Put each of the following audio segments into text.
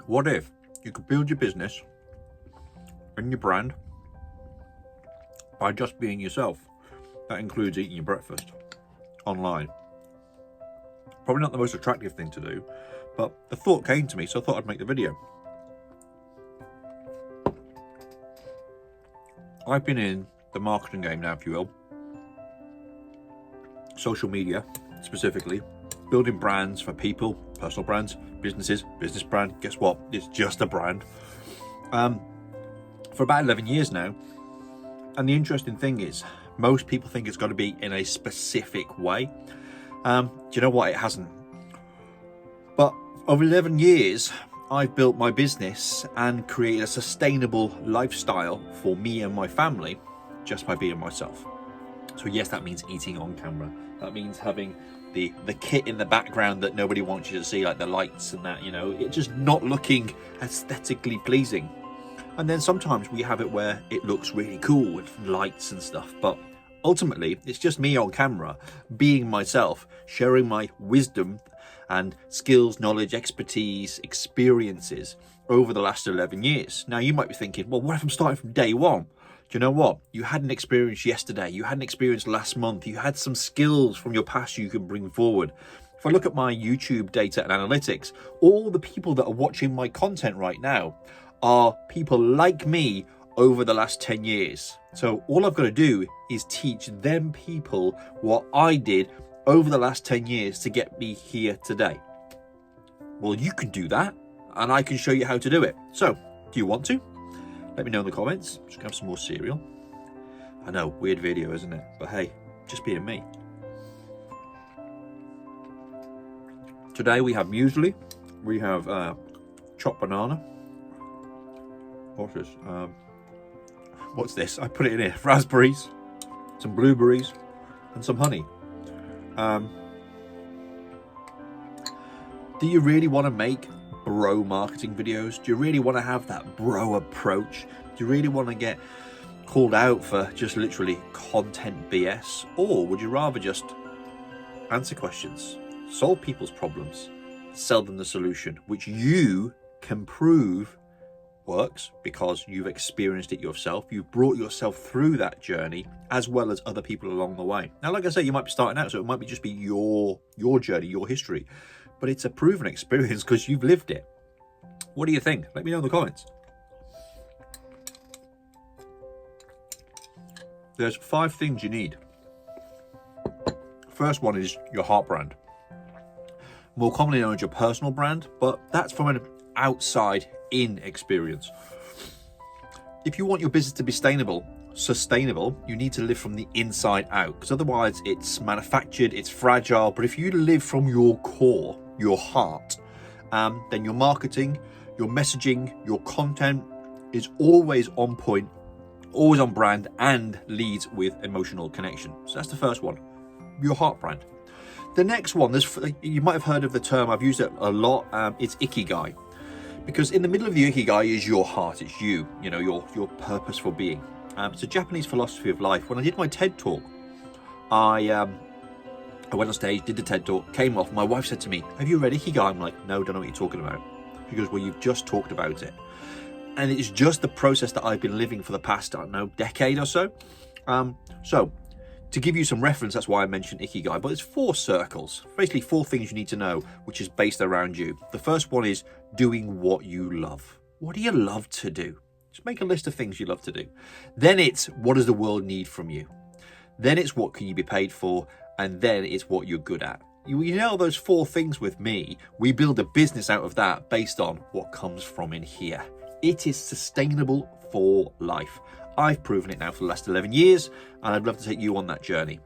What if you could build your business and your brand by just being yourself? That includes eating your breakfast online. Probably not the most attractive thing to do, but the thought came to me, so I thought I'd make the video. I've been in the marketing game now, if you will. Social media, specifically. Building brands for people, personal brands, businesses, business brand. Guess what? It's just a brand. For about 11 years now. And the interesting thing is, most people think it's got to be in a specific way. Do you know what? It hasn't. But over 11 years, I've built my business and created a sustainable lifestyle for me and my family just by being myself. So yes, that means eating on camera. That means having the kit in the background that nobody wants you to see, like the lights and that, you know, it's just not looking aesthetically pleasing. And then sometimes we have it where it looks really cool with lights and stuff, but ultimately it's just me on camera being myself, sharing my wisdom and skills, knowledge, expertise, experiences over the last 11 years. Now you might be thinking, well, what if I'm starting from day one? Do you know what? You had an experience yesterday, you had an experience last month, you had some skills from your past you can bring forward. If I look at my YouTube data and analytics, all the people that are watching my content right now are people like me over the last 10 years. So all I've got to do is teach them people what I did over the last 10 years to get me here today. Well, you can do that, and I can show you how to do it. So, do you want to? Let me know in the comments. Just gonna have some more cereal. I know, weird video, isn't it? But hey, just being me. Today we have muesli. We have chopped banana. What's this? What's this? I put it in here. Raspberries, some blueberries, and some honey. Do you really want to make bro marketing videos? Do you really want to have that bro approach? Do you really want to get called out for just literally content BS? Or would you rather just answer questions, solve people's problems, sell them the solution, which you can prove works because you've experienced it yourself, you've brought yourself through that journey as well as other people along the way. Now, like I say, you might be starting out, so it might just be your journey, your history, but it's a proven experience because you've lived it. What do you think? Let me know in the comments. There's 5 things you need. First one is your heart brand, more commonly known as your personal brand, but that's from an outside in experience. If you want your business to be sustainable, you need to live from the inside out, because otherwise it's manufactured, it's fragile. But if you live from your core, your heart, then your marketing, your messaging, your content is always on point, always on brand, and leads with emotional connection. So that's the first one, your heart brand. The next one, you might have heard of the term, I've used it a lot, it's Ikigai. Because in the middle of the Ikigai is your heart, it's you know, your purpose for being. It's a Japanese philosophy of life. When I did my TED Talk, I went on stage, did the TED Talk, came off, my wife said to me, have you read Ikigai? I'm like, no, don't know what you're talking about. She goes, well, you've just talked about it. And it's just the process that I've been living for the past, I don't know, decade or so. So to give you some reference, that's why I mentioned Ikigai, but it's 4 circles, basically 4 things you need to know, which is based around you. The first one is doing what you love. What do you love to do? Just make a list of things you love to do. Then it's, what does the world need from you? Then it's, what can you be paid for? And then it's what you're good at. You know those 4 things with me, we build a business out of that based on what comes from in here. It is sustainable for life. I've proven it now for the last 11 years, and I'd love to take you on that journey.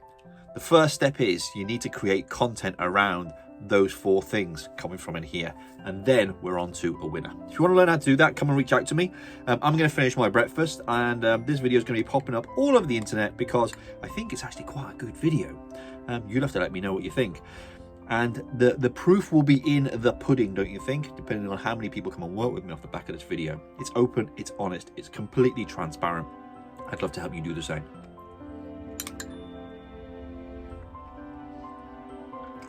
The first step is you need to create content around those 4 things coming from in here, and then we're on to a winner. If you want to learn how to do that, come and reach out to me. I'm going to finish my breakfast, and this video is going to be popping up all over the internet because I think it's actually quite a good video. You'll have to let me know what you think. And the proof will be in the pudding, don't you think? Depending on how many people come and work with me off the back of this video. It's open, it's honest, it's completely transparent. I'd love to help you do the same.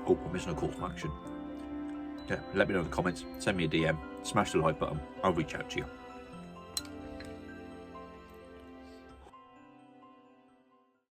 Oh, I'm missing a call to action. Yeah, let me know in the comments, send me a DM, smash the like button. I'll reach out to you.